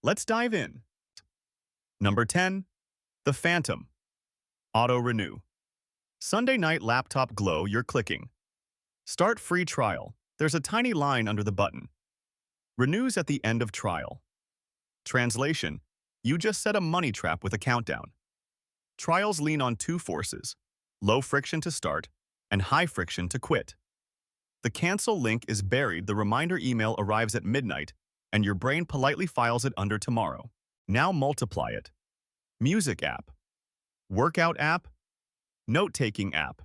Let's dive in. Number 10. The Phantom. Auto Renew. Sunday night laptop glow, you're clicking. Start free trial. There's a tiny line under the button. Renews at the end of trial. Translation: you just set a money trap with a countdown. Trials lean on two forces: low friction to start and high friction to quit. The cancel link is buried, the reminder email arrives at midnight, and your brain politely files it under tomorrow. Now multiply it. Music app, workout app, note-taking app,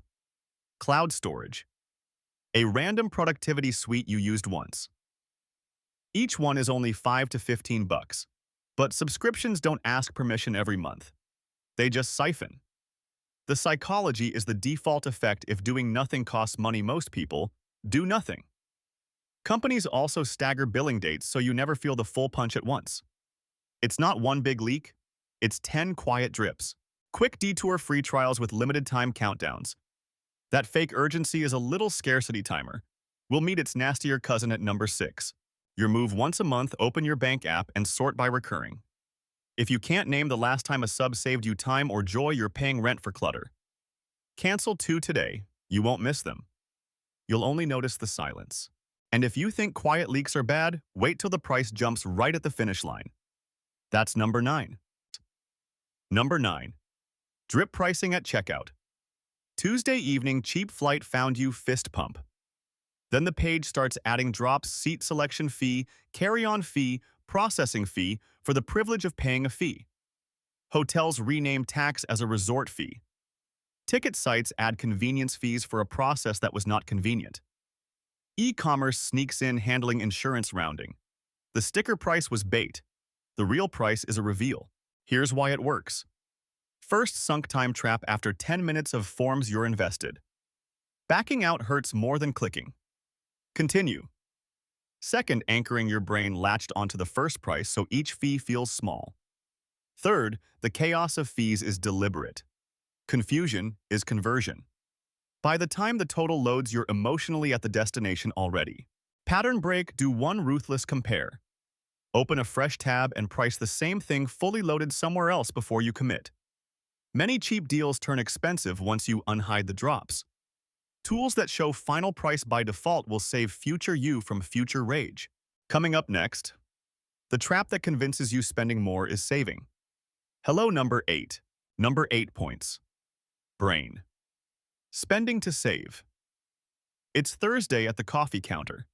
cloud storage, a random productivity suite you used once. Each one is only 5 to 15 bucks, but subscriptions don't ask permission every month. They just siphon. The psychology is the default effect. If doing nothing costs money, most people do nothing. Companies also stagger billing dates so you never feel the full punch at once. It's not one big leak, it's 10 quiet drips. Quick detour free trials with limited time countdowns. That fake urgency is a little scarcity timer. We'll meet its nastier cousin at number 6. Your move once a month, open your bank app and sort by recurring. If you can't name the last time a sub saved you time or joy, you're paying rent for clutter. Cancel 2 today, you won't miss them. You'll only notice the silence. And if you think quiet leaks are bad, wait till the price jumps right at the finish line. That's number 9. Number 9. Drip pricing at checkout. Tuesday evening, cheap flight found you, fist pump. Then the page starts adding drops: seat selection fee, carry-on fee, processing fee for the privilege of paying a fee. Hotels rename tax as a resort fee. Ticket sites add convenience fees for a process that was not convenient. E-commerce sneaks in handling insurance rounding. The sticker price was bait. The real price is a reveal. Here's why it works. First, sunk time trap. After 10 minutes of forms, you're invested. Backing out hurts more than clicking. Continue. Second, anchoring your brain latched onto the first price so each fee feels small. Third, the chaos of fees is deliberate. Confusion is conversion. By the time the total loads, you're emotionally at the destination already. Pattern break: do one ruthless compare. Open a fresh tab and price the same thing fully loaded somewhere else before you commit. Many cheap deals turn expensive once you unhide the drops. Tools that show final price by default will save future you from future rage. Coming up next, the trap that convinces you spending more is saving. Hello, number 8. Number 8 points. Brain. Spending to save. It's Thursday at the coffee counter.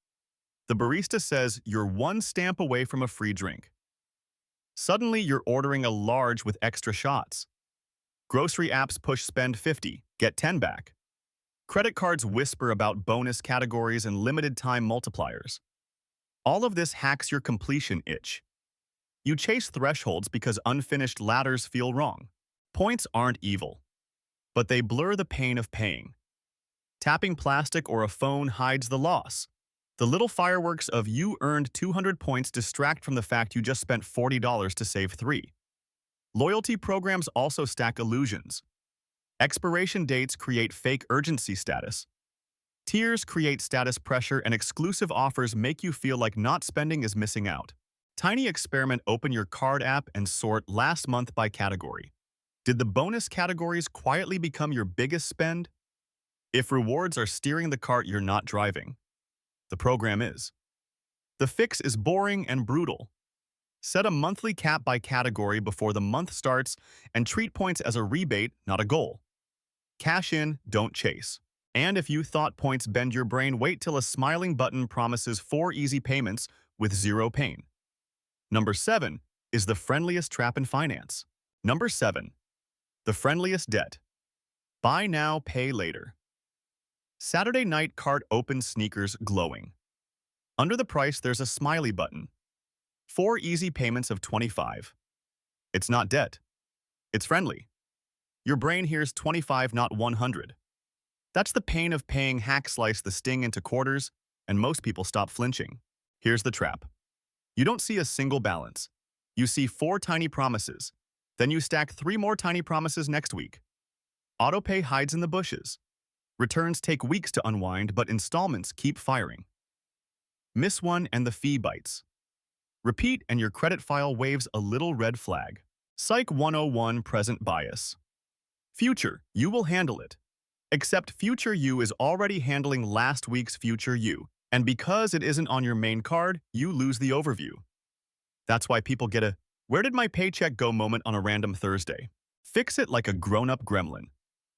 The barista says you're one stamp away from a free drink. Suddenly, you're ordering a large with extra shots. Grocery apps push spend 50, get 10 back. Credit cards whisper about bonus categories and limited time multipliers. All of this hacks your completion itch. You chase thresholds because unfinished ladders feel wrong. Points aren't evil, but they blur the pain of paying. Tapping plastic or a phone hides the loss. The little fireworks of you earned 200 points distract from the fact you just spent $40 to save 3. Loyalty programs also stack illusions. Expiration dates create fake urgency status. Tiers create status pressure, and exclusive offers make you feel like not spending is missing out. Tiny experiment: open your card app and sort last month by category. Did the bonus categories quietly become your biggest spend? If rewards are steering the cart, you're not driving. The program is. The fix is boring and brutal. Set a monthly cap by category before the month starts and treat points as a rebate, not a goal. Cash in, don't chase. And if you thought points bend your brain, wait till a smiling button promises 4 easy payments with 0 pain. Number 7 is the friendliest trap in finance. Number 7. The friendliest debt. Buy now, pay later. Saturday night cart opens, sneakers glowing. Under the price, there's a smiley button. 4 easy payments of 25. It's not debt. It's friendly. Your brain hears 25, not 100. That's the pain of paying. Hack slice the sting into quarters, and most people stop flinching. Here's the trap. You don't see a single balance. You see 4 tiny promises. Then you stack 3 more tiny promises next week. Autopay hides in the bushes. Returns take weeks to unwind, but installments keep firing. Miss one and the fee bites. Repeat and your credit file waves a little red flag. Psych 101 present bias. Future, you will handle it. Except future you is already handling last week's future you, and because it isn't on your main card, you lose the overview. That's why people get a "where did my paycheck go" moment on a random Thursday. Fix it like a grown-up gremlin.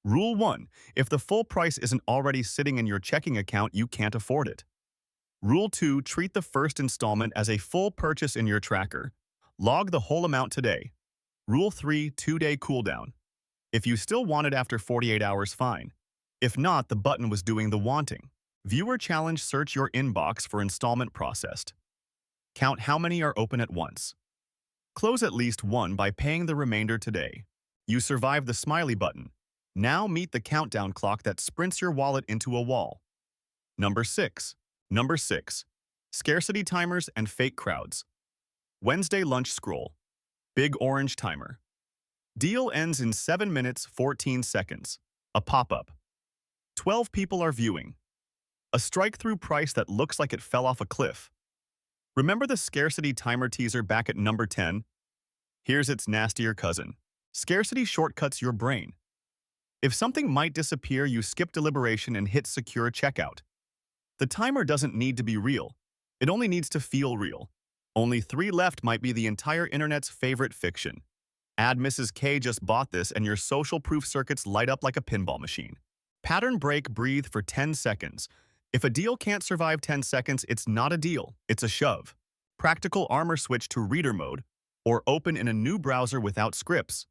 Rule 1. If the full price isn't already sitting in your checking account, you can't afford it. Rule 2. Treat the first installment as a full purchase in your tracker. Log the whole amount today. Rule 3. 2-day cooldown. If you still want it after 48 hours, fine. If not, the button was doing the wanting. Viewer challenge: search your inbox for installment processed. Count how many are open at once. Close at least one by paying the remainder today. You survived the smiley button. Now meet the countdown clock that sprints your wallet into a wall. Number 6. Number 6. Scarcity timers and fake crowds. Wednesday lunch scroll. Big orange timer. Deal ends in 7 minutes 14 seconds. A pop-up. 12 people are viewing. A strike-through price that looks like it fell off a cliff. Remember the scarcity timer teaser back at number 10? Here's its nastier cousin. Scarcity shortcuts your brain. If something might disappear, you skip deliberation and hit secure checkout. The timer doesn't need to be real. It only needs to feel real. Only 3 left might be the entire internet's favorite fiction. Add Mrs. K just bought this and your social proof circuits light up like a pinball machine. Pattern break: breathe for 10 seconds. If a deal can't survive 10 seconds, it's not a deal, it's a shove. Practical armor: switch to reader mode or open in a new browser without scripts.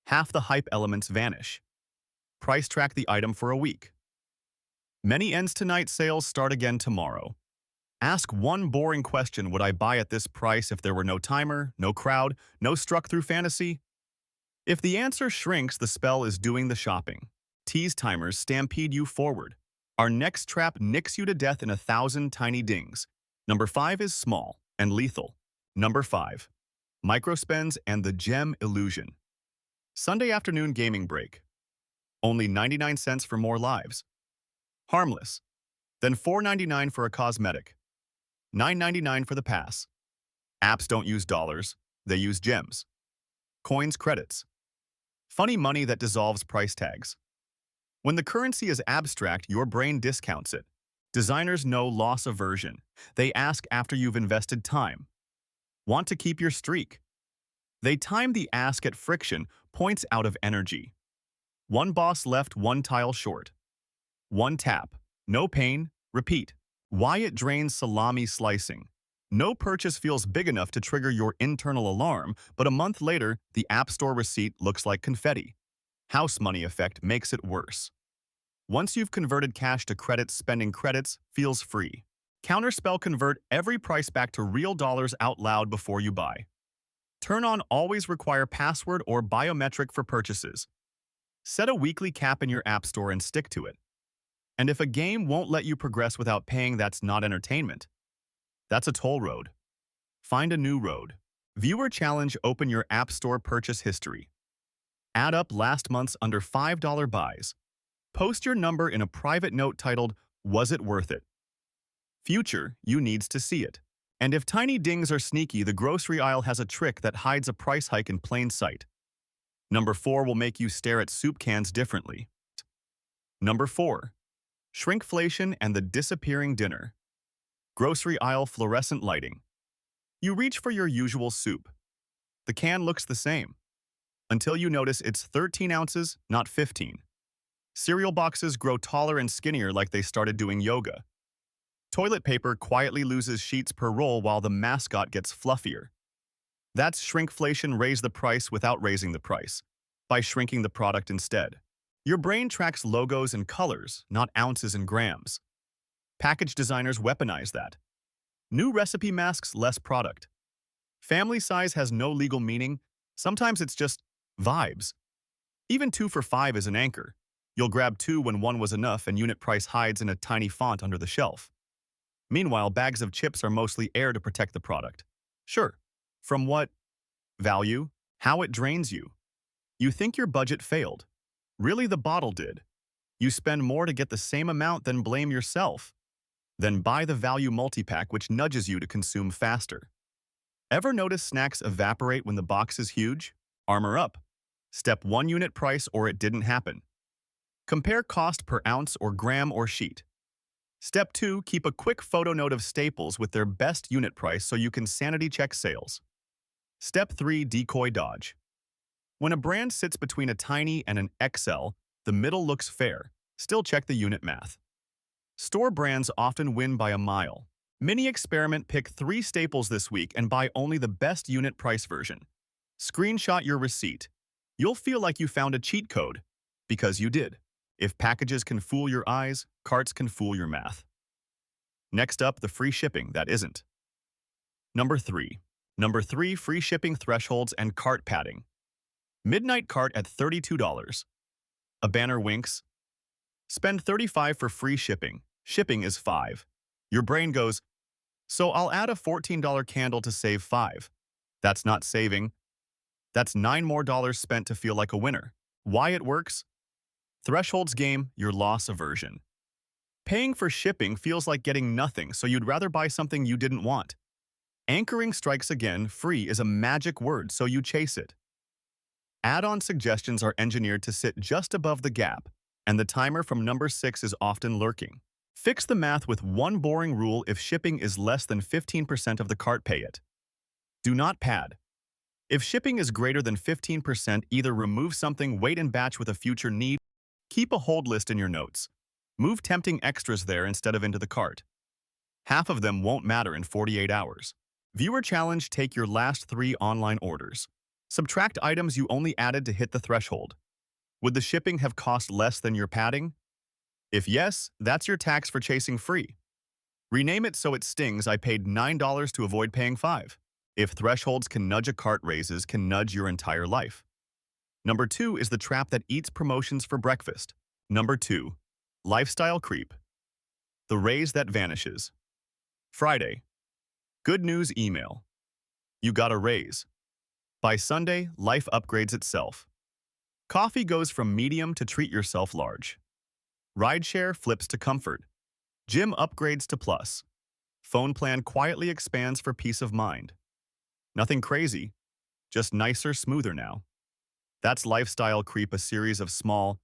Half the hype elements vanish. Price track the item for a week. Many ends tonight, sales start again tomorrow. Ask one boring question: would I buy at this price if there were no timer, no crowd, no struck-through fantasy? If the answer shrinks, the spell is doing the shopping. Tease timers stampede you forward. Our next trap nicks you to death in 1,000 tiny dings. Number 5 is small and lethal. Number 5. Microspends and the gem illusion. Sunday afternoon gaming break. Only 99 cents for more lives. Harmless. Then $4.99 for a cosmetic. $9.99 for the pass. Apps don't use dollars, they use gems. Coins, credits. Funny money that dissolves price tags. When the currency is abstract, your brain discounts it. Designers know loss aversion. They ask after you've invested time. Want to keep your streak? They time the ask at friction, points out of energy. One boss left, one tile short. One tap. No pain. Repeat. Why it drains salami slicing. No purchase feels big enough to trigger your internal alarm, but a month later, the App Store receipt looks like confetti. House money effect makes it worse. Once you've converted cash to credits, spending credits feels free. Counterspell: convert every price back to real dollars out loud before you buy. Turn on always require password or biometric for purchases. Set a weekly cap in your App Store and stick to it. And if a game won't let you progress without paying, that's not entertainment. That's a toll road. Find a new road. Viewer challenge: open your App Store purchase history. Add up last month's under $5 buys. Post your number in a private note titled, "Was it worth it?" Future, you needs to see it. And if tiny dings are sneaky, the grocery aisle has a trick that hides a price hike in plain sight. Number 4 will make you stare at soup cans differently. Number 4. Shrinkflation and the disappearing dinner. Grocery aisle fluorescent lighting. You reach for your usual soup. The can looks the same. Until you notice it's 13 ounces, not 15. Cereal boxes grow taller and skinnier like they started doing yoga. Toilet paper quietly loses sheets per roll while the mascot gets fluffier. That's shrinkflation: raise the price without raising the price, by shrinking the product instead. Your brain tracks logos and colors, not ounces and grams. Package designers weaponize that. New recipe masks less product. Family size has no legal meaning. Sometimes it's just vibes. Even 2 for $5 is an anchor. You'll grab 2 when 1 was enough, and unit price hides in a tiny font under the shelf. Meanwhile, bags of chips are mostly air to protect the product. Sure. From what? Value? How it drains you. You think your budget failed. Really, the bottle did. You spend more to get the same amount, then blame yourself. Then buy the value multipack, which nudges you to consume faster. Ever notice snacks evaporate when the box is huge? Armor up. Step 1 unit price or it didn't happen. Compare cost per ounce or gram or sheet. Step 2, keep a quick photo note of staples with their best unit price so you can sanity check sales. Step 3, decoy dodge. When a brand sits between a tiny and an XL, the middle looks fair. Still check the unit math. Store brands often win by a mile. Mini experiment, pick 3 staples this week and buy only the best unit price version. Screenshot your receipt. You'll feel like you found a cheat code, because you did. If packages can fool your eyes, carts can fool your math. Next up, the free shipping that isn't. Number 3. Number 3, free shipping thresholds and cart padding. Midnight cart at $32. A banner winks. Spend $35 for free shipping. Shipping is $5. Your brain goes, so I'll add a $14 candle to save $5. That's not saving. That's $9 more spent to feel like a winner. Why it works? Thresholds game, your loss aversion. Paying for shipping feels like getting nothing, so you'd rather buy something you didn't want. Anchoring strikes again, free is a magic word, so you chase it. Add-on suggestions are engineered to sit just above the gap, and the timer from number 6 is often lurking. Fix the math with one boring rule: if shipping is less than 15% of the cart, pay it. Do not pad. If shipping is greater than 15%, either remove something, wait and batch with a future need. Keep a hold list in your notes. Move tempting extras there instead of into the cart. Half of them won't matter in 48 hours. Viewer challenge, take your last 3 online orders. Subtract items you only added to hit the threshold. Would the shipping have cost less than your padding? If yes, that's your tax for chasing free. Rename it so it stings: I paid $9 to avoid paying $5. If thresholds can nudge a cart, raises can nudge your entire life. Number 2 is the trap that eats promotions for breakfast. Number 2. Lifestyle creep. The raise that vanishes. Friday. Good news email. You got a raise. By Sunday, life upgrades itself. Coffee goes from medium to treat yourself large. Rideshare flips to comfort. Gym upgrades to plus. Phone plan quietly expands for peace of mind. Nothing crazy, just nicer, smoother now. That's lifestyle creep, a series of small,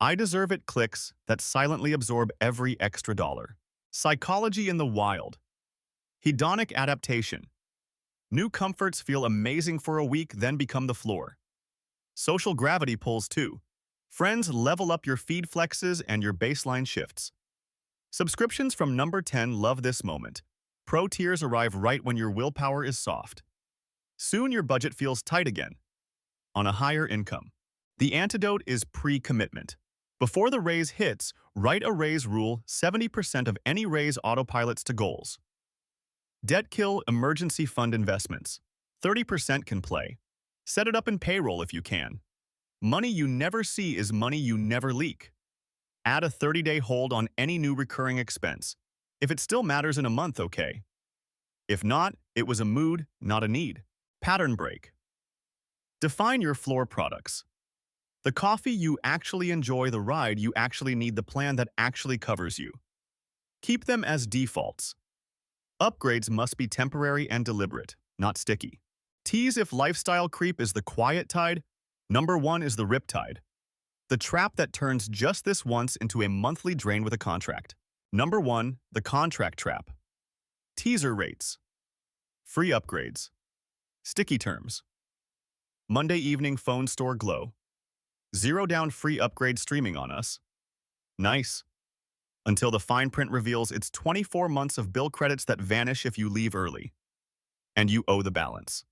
I deserve it clicks that silently absorb every extra dollar. Psychology in the wild. Hedonic adaptation. New comforts feel amazing for a week, then become the floor. Social gravity pulls too. Friends level up your feed flexes and your baseline shifts. Subscriptions from number 10 love this moment. Pro tiers arrive right when your willpower is soft. Soon your budget feels tight again. On a higher income. The antidote is pre-commitment. Before the raise hits, write a raise rule: 70% of any raise autopilots to goals. Debt kill emergency fund investments. 30% can play. Set it up in payroll if you can. Money you never see is money you never leak. Add a 30-day hold on any new recurring expense. If it still matters in a month, okay. If not, it was a mood, not a need. Pattern break. Define your floor products. The coffee you actually enjoy, the ride you actually need, the plan that actually covers you. Keep them as defaults. Upgrades must be temporary and deliberate, not sticky. Tease if lifestyle creep is the quiet tide. Number 1 is the riptide. The trap that turns just this once into a monthly drain with a contract. Number 1, the contract trap. Teaser rates. Free upgrades. Sticky terms. Monday evening phone store glow. 0 down free upgrade streaming on us. Nice. Until the fine print reveals it's 24 months of bill credits that vanish if you leave early. And you owe the balance.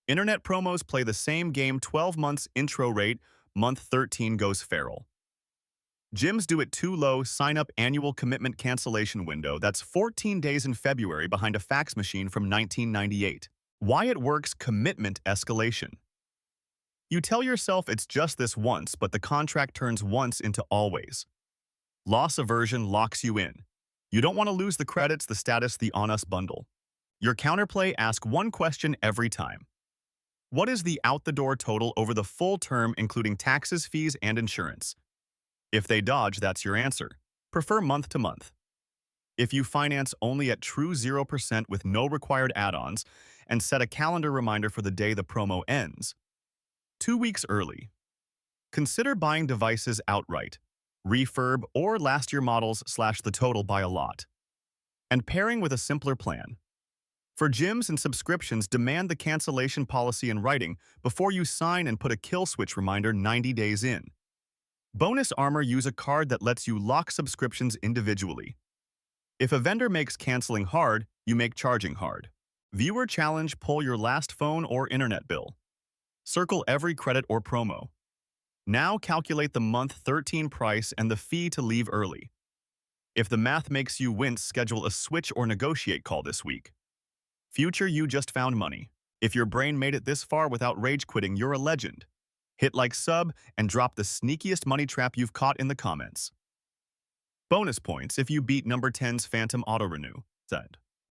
Internet promos play the same game: 12 months intro rate, month 13 goes feral. Gyms do it too low: sign up annual commitment cancellation window. That's 14 days in February behind a fax machine from 1998. Why it works: commitment escalation. You tell yourself it's just this once, but the contract turns once into always. Loss aversion locks you in. You don't want to lose the credits, the status, the on us bundle. Your counterplay: ask one question every time. What is the out-the-door total over the full term, including taxes, fees, and insurance? If they dodge, that's your answer. Prefer month to month. If you finance only at true 0% with no required add-ons, and set a calendar reminder for the day the promo ends. 2 weeks early. Consider buying devices outright, refurb or last year models slash the total by a lot. And pairing with a simpler plan. For gyms and subscriptions, demand the cancellation policy in writing before you sign and put a kill switch reminder 90 days in. Bonus Armor, use a card that lets you lock subscriptions individually. If a vendor makes canceling hard, you make charging hard. Viewer Challenge, pull your last phone or internet bill. Circle every credit or promo. Now calculate the month 13 price and the fee to leave early. If the math makes you wince, schedule a switch or negotiate call this week. Future you just found money. If your brain made it this far without rage quitting, you're a legend. Hit like, sub, and drop the sneakiest money trap you've caught in the comments. Bonus points if you beat number 10's Phantom Auto Renew. Said.